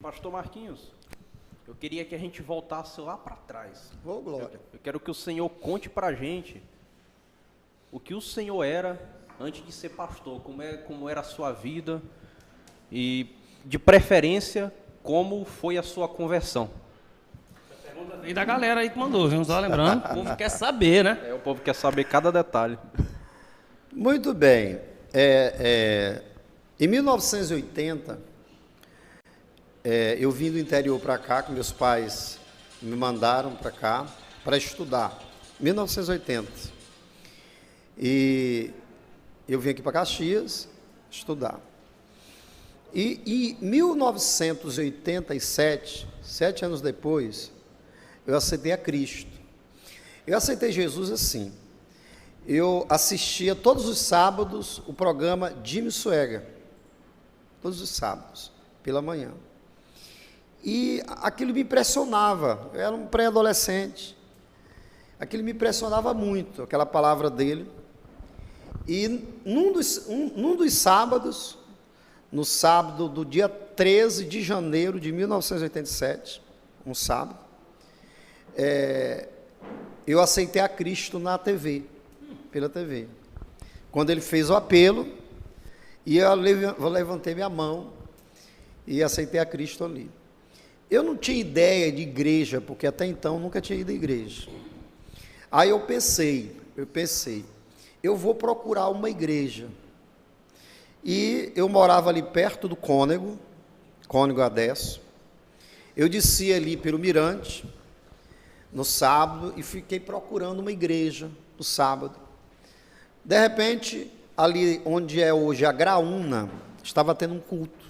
Pastor Marquinhos, eu queria que a gente voltasse lá para trás. Ô, glória. Eu quero que o Senhor conte para a gente o que o Senhor era antes de ser pastor, como era a sua vida e, de preferência, como foi a sua conversão. A pergunta veio da galera aí que mandou, viu? Só lembrando, o povo quer saber, né? O povo quer saber cada detalhe. Muito bem. Em 1980, eu vim do interior para cá, que meus pais me mandaram para cá para estudar. 1980. E eu vim aqui para Caxias estudar. E em 1987, 7 anos depois, eu aceitei a Cristo. Eu aceitei Jesus assim. Eu assistia todos os sábados o programa Jimmy Swaggart. Todos os sábados, pela manhã. E aquilo me impressionava. Eu era um pré-adolescente. Aquilo me impressionava muito, aquela palavra dele. E num dos sábados, no sábado do dia 13 de janeiro de 1987, um sábado, eu aceitei a Cristo na TV, pela TV. Quando ele fez o apelo, e eu levantei minha mão e aceitei a Cristo ali. Eu não tinha ideia de igreja, porque até então nunca tinha ido à igreja. Aí eu pensei, eu vou procurar uma igreja. E eu morava ali perto do Cônego Adesso. Eu desci ali pelo Mirante, no sábado, e fiquei procurando uma igreja no sábado. De repente, ali onde é hoje a Graúna, estava tendo um culto.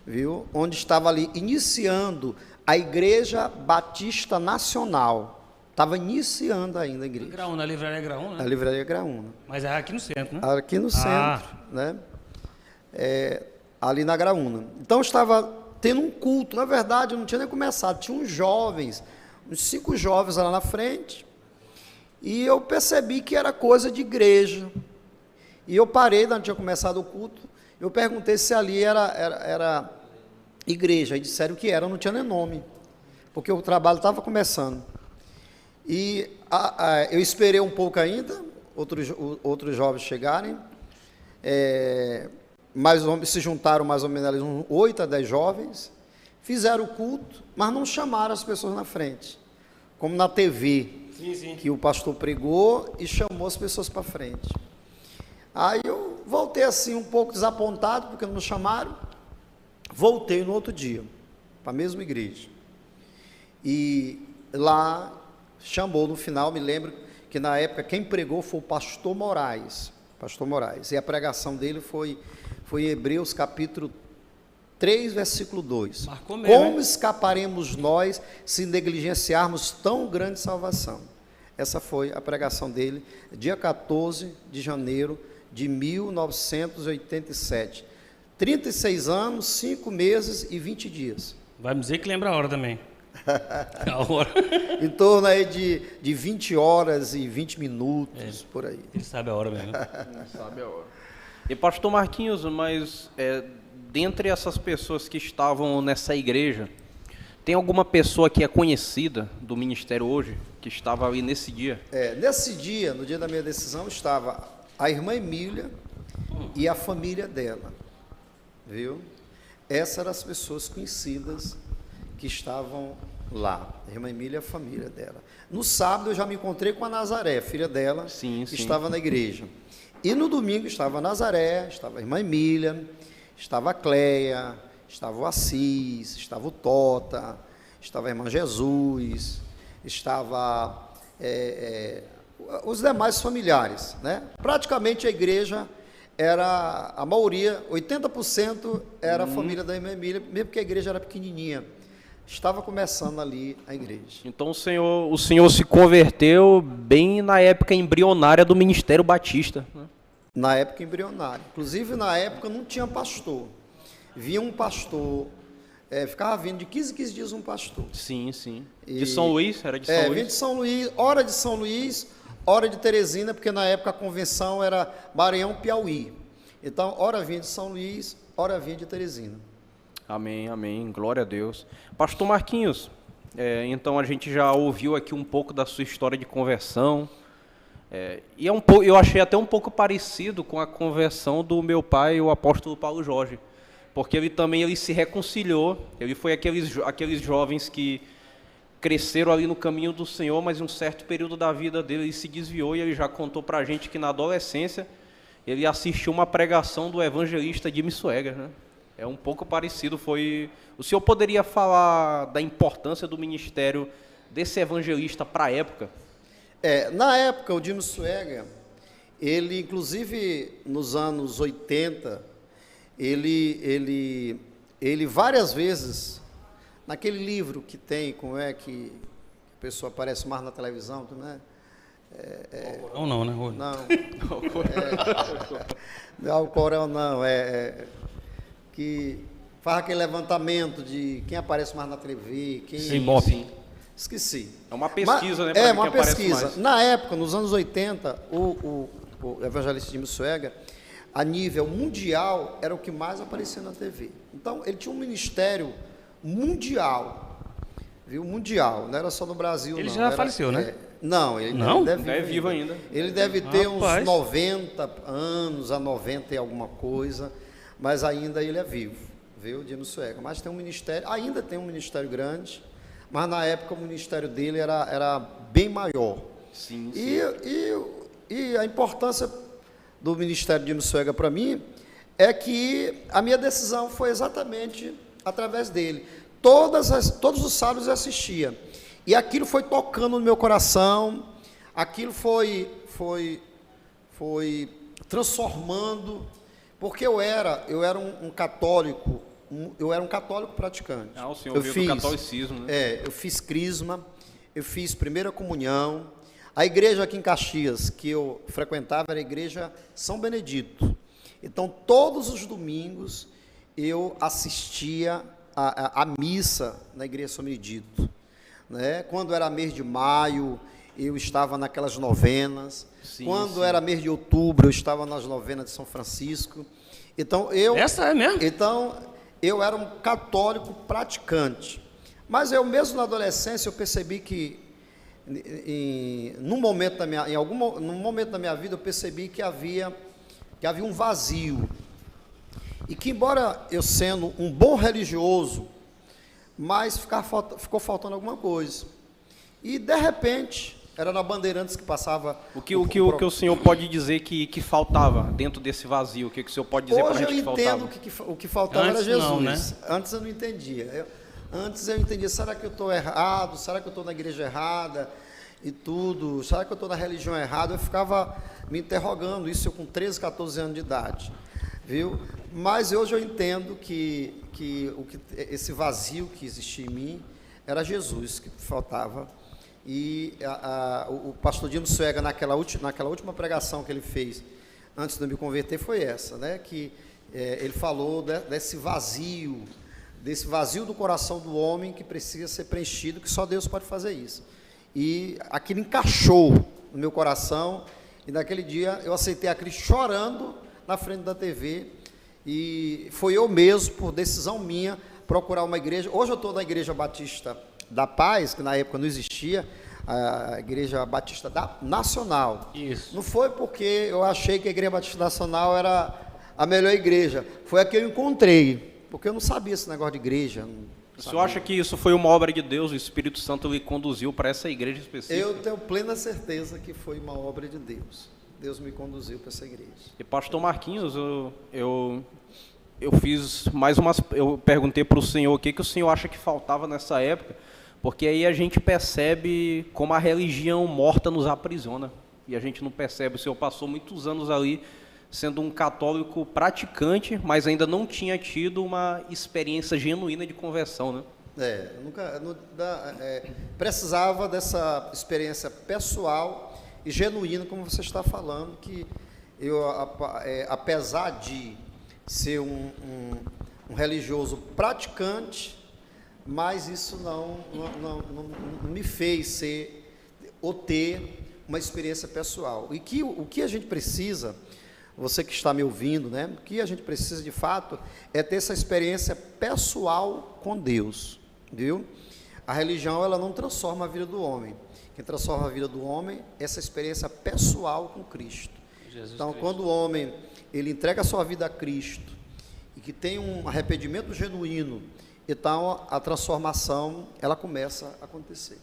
Viu? Onde estava ali iniciando a Igreja Batista Nacional. Estava iniciando ainda a igreja. Graúna, a livraria Graúna? A livraria Graúna. Mas é aqui no centro, né? Aqui no centro, né? Ali na Graúna. Então estava tendo um culto. Na verdade, não tinha nem começado. Tinha uns jovens, uns 5 jovens lá na frente. E eu percebi que era coisa de igreja. E eu parei, não tinha começado o culto. Eu perguntei se ali era igreja, e disseram que era, não tinha nem nome, porque o trabalho estava começando. E eu esperei um pouco ainda, outros jovens chegarem, se juntaram mais ou menos uns 8 a 10 jovens, fizeram o culto, mas não chamaram as pessoas na frente, como na TV, sim. Que o pastor pregou e chamou as pessoas para frente. Aí eu voltei assim um pouco desapontado, porque não me chamaram. Voltei no outro dia, para a mesma igreja. E lá chamou no final, me lembro que na época quem pregou foi o pastor Moraes. E a pregação dele foi em Hebreus capítulo 3, versículo 2. Marcou mesmo, Como escaparemos nós se negligenciarmos tão grande salvação? Essa foi a pregação dele, dia 14 de janeiro de 1987. 36 anos, 5 meses e 20 dias. Vai me dizer que lembra a hora também. A hora. Em torno aí de 20 horas e 20 minutos, por aí. Ele sabe a hora mesmo. Sabe a hora. E pastor Marquinhos, mas dentre essas pessoas que estavam nessa igreja, tem alguma pessoa que é conhecida do ministério hoje, que estava ali nesse dia? Nesse dia, no dia da minha decisão, estava a irmã Emília e a família dela, viu? Essas eram as pessoas conhecidas que estavam lá, a irmã Emília e a família dela. No sábado eu já me encontrei com a Nazaré, filha dela, que estava na igreja. E no domingo estava a Nazaré, estava a irmã Emília, estava a Cleia, estava o Assis, estava o Tota, estava a irmã Jesus, estava os demais familiares, né? Praticamente a igreja era, a maioria, 80% era a família da irmã Emília, mesmo porque a igreja era pequenininha. Estava começando ali a igreja. Então o senhor se converteu bem na época embrionária do Ministério Batista, né? Na época embrionária. Inclusive, na época não tinha pastor. Vinha um pastor, ficava vindo de 15 em 15 dias um pastor. Sim. De São Luís? Era de São Luís? Vinha de São Luís, hora de São Luís, hora de Teresina, porque na época a convenção era Maranhão, Piauí. Então, hora vinha de São Luís, hora vinha de Teresina. Amém, amém. Glória a Deus. Pastor Marquinhos, então a gente já ouviu aqui um pouco da sua história de conversão. E eu achei até um pouco parecido com a conversão do meu pai, o apóstolo Paulo Jorge. Porque ele se reconciliou, ele foi aqueles jovens que cresceram ali no caminho do Senhor, mas em um certo período da vida dele ele se desviou, e ele já contou pra gente que na adolescência ele assistiu uma pregação do evangelista Jimmy Swaggart, né? É um pouco parecido. O senhor poderia falar da importância do ministério desse evangelista para a época? Na época, o Jimmy Swaggart, ele, inclusive, nos anos 80, ele várias vezes, naquele livro que tem, como é que a pessoa aparece mais na televisão, né? Não, né? Não, o Corão não, que faz aquele levantamento de quem aparece mais na TV, quem... Sim. Esqueci. É uma pesquisa, né? É uma pesquisa. Na época, nos anos 80, o evangelista Jimmy Swaggart, a nível mundial, era o que mais aparecia na TV. Então, ele tinha um ministério mundial, viu? Mundial, não era só no Brasil, ele não. Ele já faleceu, né? Não, ele é vivo ainda. Ele deve ter uns 90 anos, a 90 e alguma coisa, mas ainda ele é vivo, viu? Jimmy Swaggart. Mas tem um ministério, ainda tem um ministério grande, mas na época o ministério dele era bem maior. Sim. E a importância do ministério de Jimmy Swaggart para mim é que a minha decisão foi exatamente através dele. Todos os sábados eu assistia. E aquilo foi tocando no meu coração, aquilo foi transformando, porque eu era um católico, eu era um católico praticante. O senhor veio do catolicismo, né? Eu fiz crisma, eu fiz primeira comunhão. A igreja aqui em Caxias, que eu frequentava, era a igreja São Benedito. Então, todos os domingos, eu assistia a missa na igreja São Benedito. Né? Quando era mês de maio, eu estava naquelas novenas. Quando era mês de outubro, eu estava nas novenas de São Francisco. Então, Essa é mesmo? Então, eu era um católico praticante. Mas eu mesmo na adolescência, eu percebi que, num momento da minha vida, eu percebi que havia um vazio. E que, embora eu sendo um bom religioso, mas ficou faltando alguma coisa. E, de repente, era na Bandeirantes que passava... O que o senhor pode dizer que faltava dentro desse vazio? O que o senhor pode dizer para a gente que faltava? Hoje eu entendo que o que faltava era Jesus. Não, né? Antes eu não entendia. Antes eu entendia, será que eu estou errado? Será que eu estou na igreja errada? E tudo. Será que eu estou na religião errada? Eu ficava me interrogando, isso eu com 13, 14 anos de idade. Viu? Mas hoje eu entendo que esse vazio que existia em mim era Jesus que faltava. E o pastor Jimmy Swaggart, naquela última pregação que ele fez antes de eu me converter, foi essa, né? Que ele falou desse vazio do coração do homem que precisa ser preenchido, que só Deus pode fazer isso. E aquilo encaixou no meu coração, e naquele dia eu aceitei a Cristo chorando na frente da TV, e foi eu mesmo, por decisão minha, procurar uma igreja. Hoje eu estou na Igreja Batista da Paz, que na época não existia, a Igreja Batista Nacional. Isso. Não foi porque eu achei que a Igreja Batista Nacional era a melhor igreja, foi a que eu encontrei, porque eu não sabia esse negócio de igreja. O senhor acha que isso foi uma obra de Deus, o Espírito Santo lhe conduziu para essa igreja específica? Eu tenho plena certeza que foi uma obra de Deus. Deus me conduziu para essa igreja. E pastor Marquinhos, eu fiz mais umas... Eu perguntei para o senhor o que o senhor acha que faltava nessa época, porque aí a gente percebe como a religião morta nos aprisiona. E a gente não percebe. O senhor passou muitos anos ali sendo um católico praticante, mas ainda não tinha tido uma experiência genuína de conversão, né? Precisava dessa experiência pessoal e genuína, como você está falando, que eu, apesar de ser um religioso praticante, mas isso não me fez ter uma experiência pessoal. E o que a gente precisa, você que está me ouvindo, né? O que a gente precisa de fato é ter essa experiência pessoal com Deus, viu? A religião, ela não transforma a vida do homem. Quem transforma a vida do homem é essa experiência pessoal com Cristo. Então, quando o homem ele entrega a sua vida a Cristo e que tem um arrependimento genuíno, então a transformação ela começa a acontecer.